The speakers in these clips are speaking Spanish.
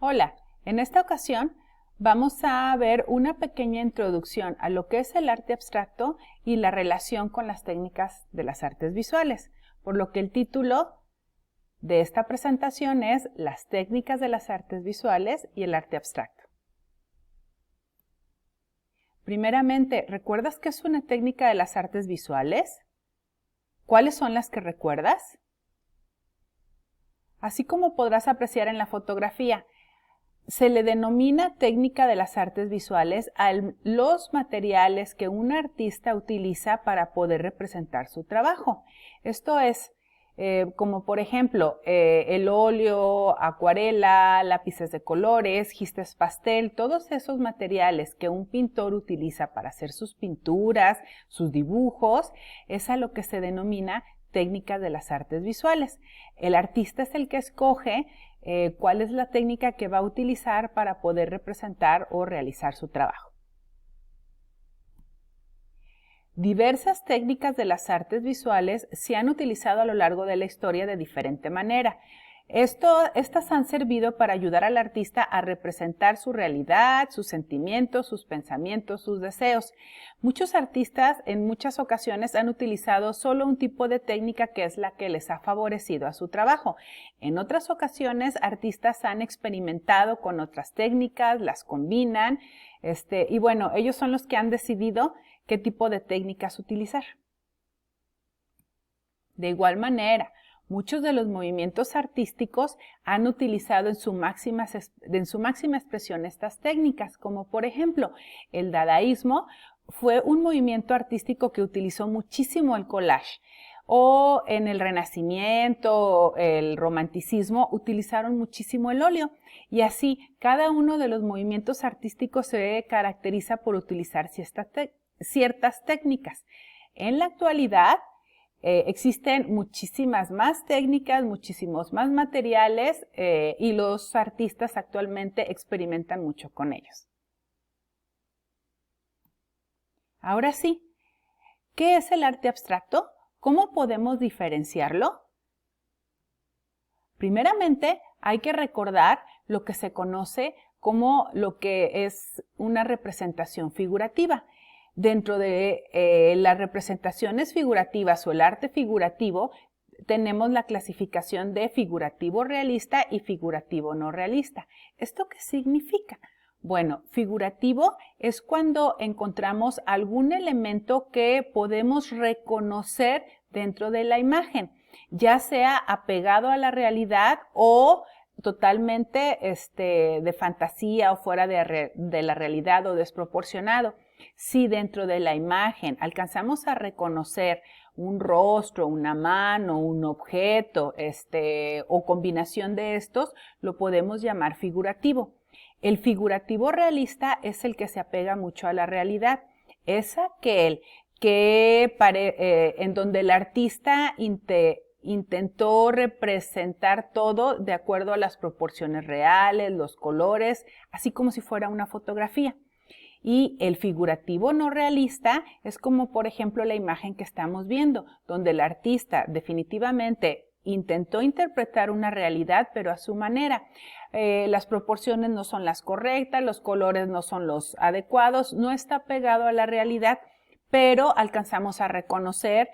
Hola, en esta ocasión vamos a ver una pequeña introducción a lo que es el arte abstracto y la relación con las técnicas de las artes visuales, por lo que el título de esta presentación es Las técnicas de las artes visuales y el arte abstracto. Primeramente, ¿recuerdas qué es una técnica de las artes visuales? ¿Cuáles son las que recuerdas? Así como podrás apreciar en la fotografía, se le denomina técnica de las artes visuales a los materiales que un artista utiliza para poder representar su trabajo. Esto es, como por ejemplo, el óleo, acuarela, lápices de colores, gistes pastel, todos esos materiales que un pintor utiliza para hacer sus pinturas, sus dibujos, es a lo que se denomina técnica de las artes visuales. El artista es el que escoge cuál es la técnica que va a utilizar para poder representar o realizar su trabajo. Diversas técnicas de las artes visuales se han utilizado a lo largo de la historia de diferente manera. Estas han servido para ayudar al artista a representar su realidad, sus sentimientos, sus pensamientos, sus deseos. Muchos artistas en muchas ocasiones han utilizado solo un tipo de técnica que es la que les ha favorecido a su trabajo. En otras ocasiones, artistas han experimentado con otras técnicas, las combinan, y bueno, ellos son los que han decidido qué tipo de técnicas utilizar. De igual manera, muchos de los movimientos artísticos han utilizado en su máxima expresión estas técnicas, como por ejemplo, el dadaísmo fue un movimiento artístico que utilizó muchísimo el collage, o en el Renacimiento, el Romanticismo, utilizaron muchísimo el óleo, y así cada uno de los movimientos artísticos se caracteriza por utilizar ciertas técnicas. En la actualidad, existen muchísimas más técnicas, muchísimos más materiales y los artistas actualmente experimentan mucho con ellos. Ahora sí, ¿qué es el arte abstracto? ¿Cómo podemos diferenciarlo? Primeramente, hay que recordar lo que se conoce como lo que es una representación figurativa. Dentro de las representaciones figurativas o el arte figurativo, tenemos la clasificación de figurativo realista y figurativo no realista. ¿Esto qué significa? Bueno, figurativo es cuando encontramos algún elemento que podemos reconocer dentro de la imagen, ya sea apegado a la realidad o totalmente de fantasía o fuera de la realidad o desproporcionado. Si dentro de la imagen alcanzamos a reconocer un rostro, una mano, un objeto, o combinación de estos, lo podemos llamar figurativo. El figurativo realista es el que se apega mucho a la realidad. Es aquel que en donde el artista intentó representar todo de acuerdo a las proporciones reales, los colores, así como si fuera una fotografía. Y el figurativo no realista es como, por ejemplo, la imagen que estamos viendo, donde el artista definitivamente intentó interpretar una realidad, pero a su manera. Las proporciones no son las correctas, los colores no son los adecuados, no está pegado a la realidad, pero alcanzamos a reconocer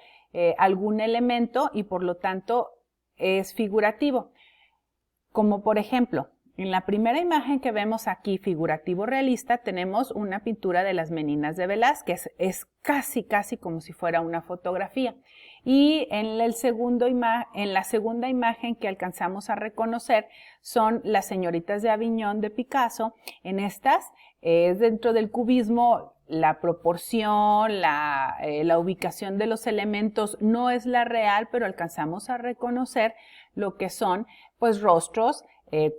algún elemento y por lo tanto es figurativo. Como por ejemplo, en la primera imagen que vemos aquí, figurativo realista, tenemos una pintura de las Meninas de Velázquez. Es casi como si fuera una fotografía. Y en la segunda imagen que alcanzamos a reconocer son las Señoritas de Aviñón de Picasso. En estas es dentro del cubismo, la proporción, la ubicación de los elementos no es la real, pero alcanzamos a reconocer lo que son pues rostros,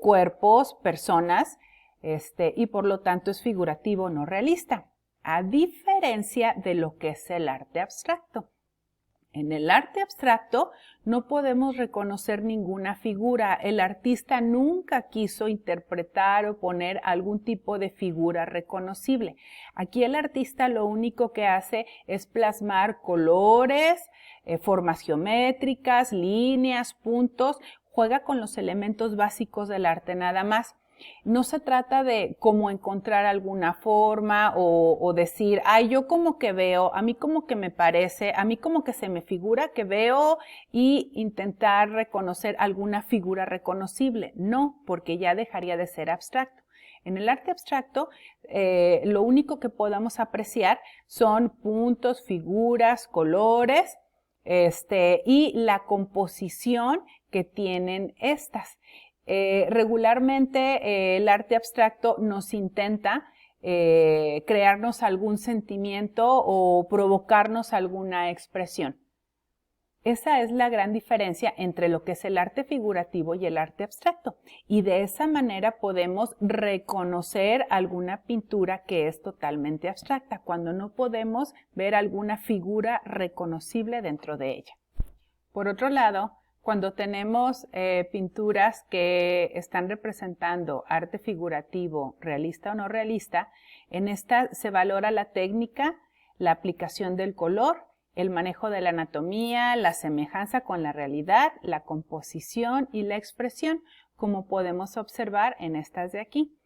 cuerpos, personas, y por lo tanto es figurativo, no realista, a diferencia de lo que es el arte abstracto. En el arte abstracto no podemos reconocer ninguna figura. El artista nunca quiso interpretar o poner algún tipo de figura reconocible. Aquí el artista lo único que hace es plasmar colores, formas geométricas, líneas, puntos, juega con los elementos básicos del arte nada más. No se trata de cómo encontrar alguna forma o decir, ay, yo como que veo, a mí como que me parece, a mí como que se me figura que veo y intentar reconocer alguna figura reconocible. No, porque ya dejaría de ser abstracto. En el arte abstracto, lo único que podamos apreciar son puntos, figuras, colores, y la composición que tienen estas. Regularmente el arte abstracto nos intenta crearnos algún sentimiento o provocarnos alguna expresión. Esa es la gran diferencia entre lo que es el arte figurativo y el arte abstracto. Y de esa manera podemos reconocer alguna pintura que es totalmente abstracta, cuando no podemos ver alguna figura reconocible dentro de ella. Por otro lado, cuando tenemos pinturas que están representando arte figurativo, realista o no realista, en esta se valora la técnica, la aplicación del color, el manejo de la anatomía, la semejanza con la realidad, la composición y la expresión, como podemos observar en estas de aquí.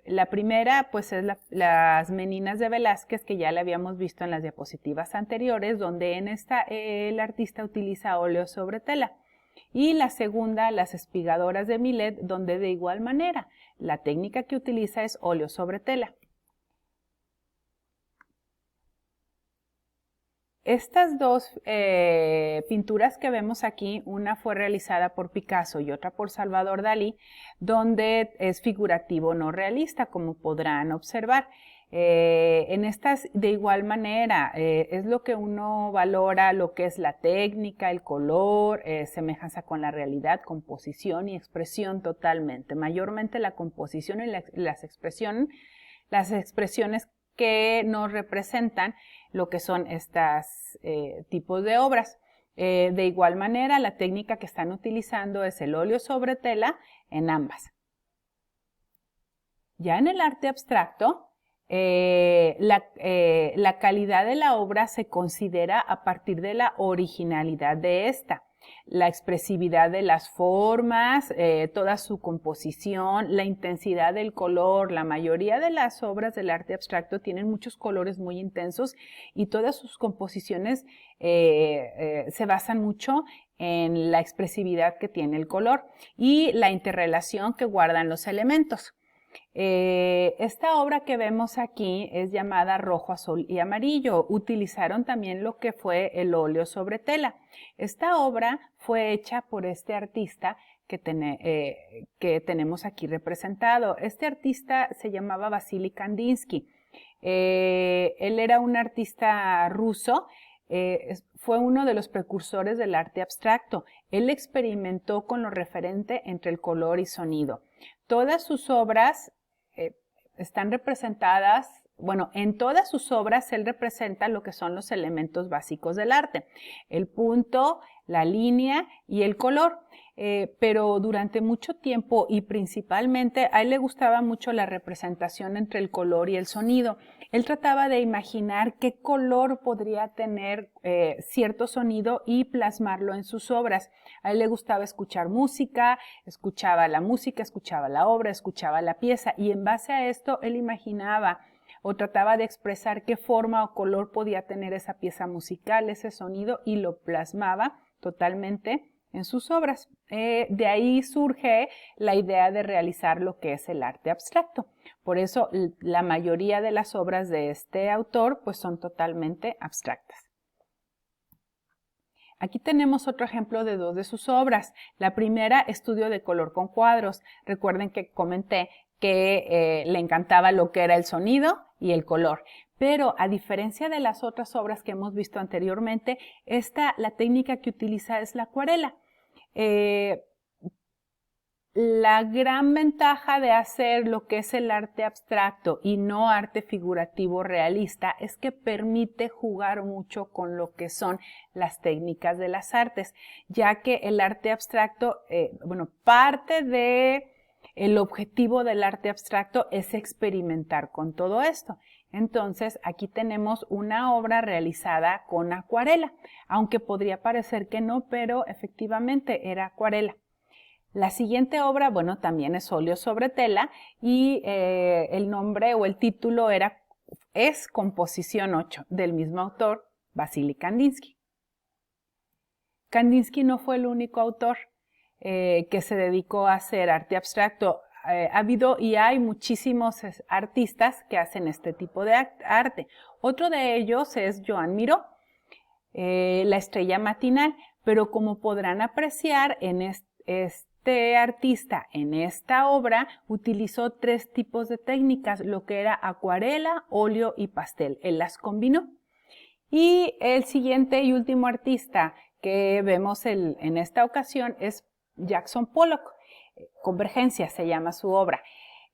La primera, pues, es las Meninas de Velázquez, que ya la habíamos visto en las diapositivas anteriores, donde en esta el artista utiliza óleo sobre tela. Y la segunda, las Espigadoras de Millet, donde de igual manera la técnica que utiliza es óleo sobre tela. Estas dos pinturas que vemos aquí, una fue realizada por Picasso y otra por Salvador Dalí, donde es figurativo no realista, como podrán observar. En estas, de igual manera, es lo que uno valora, lo que es la técnica, el color, semejanza con la realidad, composición y expresión totalmente. Mayormente la composición y las expresiones que nos representan lo que son estos tipos de obras. De igual manera, la técnica que están utilizando es el óleo sobre tela en ambas. Ya en el arte abstracto, la calidad de la obra se considera a partir de la originalidad de esta, la expresividad de las formas, toda su composición, la intensidad del color. La mayoría de las obras del arte abstracto tienen muchos colores muy intensos y todas sus composiciones se basan mucho en la expresividad que tiene el color y la interrelación que guardan los elementos. Esta obra que vemos aquí es llamada Rojo, Azul y Amarillo. Utilizaron también lo que fue el óleo sobre tela. Esta obra fue hecha por este artista que tenemos aquí representado. Este artista se llamaba Vasily Kandinsky. Él era un artista ruso. Fue uno de los precursores del arte abstracto. Él experimentó con lo referente entre el color y sonido. Todas sus obras están representadas, bueno, en todas sus obras él representa lo que son los elementos básicos del arte, el punto, la línea y el color. Pero durante mucho tiempo y principalmente a él le gustaba mucho la representación entre el color y el sonido. Él trataba de imaginar qué color podría tener cierto sonido y plasmarlo en sus obras. A él le gustaba escuchar música, escuchaba la música, escuchaba la obra, escuchaba la pieza y en base a esto él imaginaba o trataba de expresar qué forma o color podía tener esa pieza musical, ese sonido y lo plasmaba totalmente en sus obras. De ahí surge la idea de realizar lo que es el arte abstracto. Por eso la mayoría de las obras de este autor pues son totalmente abstractas. Aquí tenemos otro ejemplo de dos de sus obras. La primera, Estudio de color con cuadros. Recuerden que comenté que le encantaba lo que era el sonido y el color. Pero a diferencia de las otras obras que hemos visto anteriormente, la técnica que utiliza es la acuarela. La gran ventaja de hacer lo que es el arte abstracto y no arte figurativo realista es que permite jugar mucho con lo que son las técnicas de las artes, ya que el arte abstracto, parte de el objetivo del arte abstracto es experimentar con todo esto. Entonces, aquí tenemos una obra realizada con acuarela, aunque podría parecer que no, pero efectivamente era acuarela. La siguiente obra, bueno, también es óleo sobre tela y el nombre o el título es Composición 8, del mismo autor, Vasily Kandinsky. Kandinsky no fue el único autor que se dedicó a hacer arte abstracto. Ha habido y hay muchísimos artistas que hacen este tipo de arte. Otro de ellos es Joan Miró, La estrella matinal, pero como podrán apreciar, en este artista en esta obra utilizó 3 tipos de técnicas, lo que era acuarela, óleo y pastel. Él las combinó. Y el siguiente y último artista que vemos en esta ocasión es Jackson Pollock. Convergencia se llama su obra.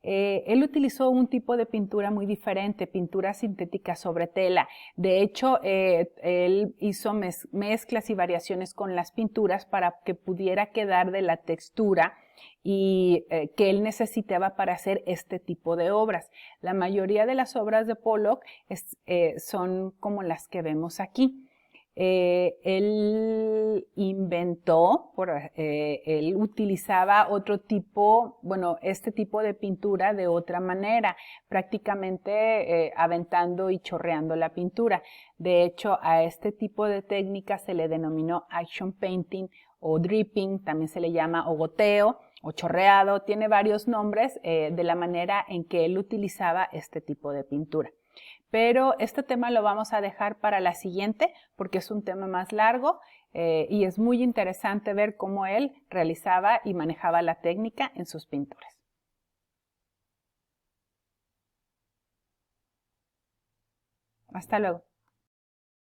Él utilizó un tipo de pintura muy diferente, pintura sintética sobre tela. De hecho, él hizo mezclas y variaciones con las pinturas para que pudiera quedar de la textura y que él necesitaba para hacer este tipo de obras. La mayoría de las obras de Pollock son como las que vemos aquí. Él inventó, él utilizaba otro tipo, bueno, este tipo de pintura de otra manera, prácticamente aventando y chorreando la pintura. De hecho, a este tipo de técnica se le denominó action painting o dripping, también se le llama o goteo o chorreado, tiene varios nombres de la manera en que él utilizaba este tipo de pintura. Pero este tema lo vamos a dejar para la siguiente porque es un tema más largo y es muy interesante ver cómo él realizaba y manejaba la técnica en sus pinturas. Hasta luego.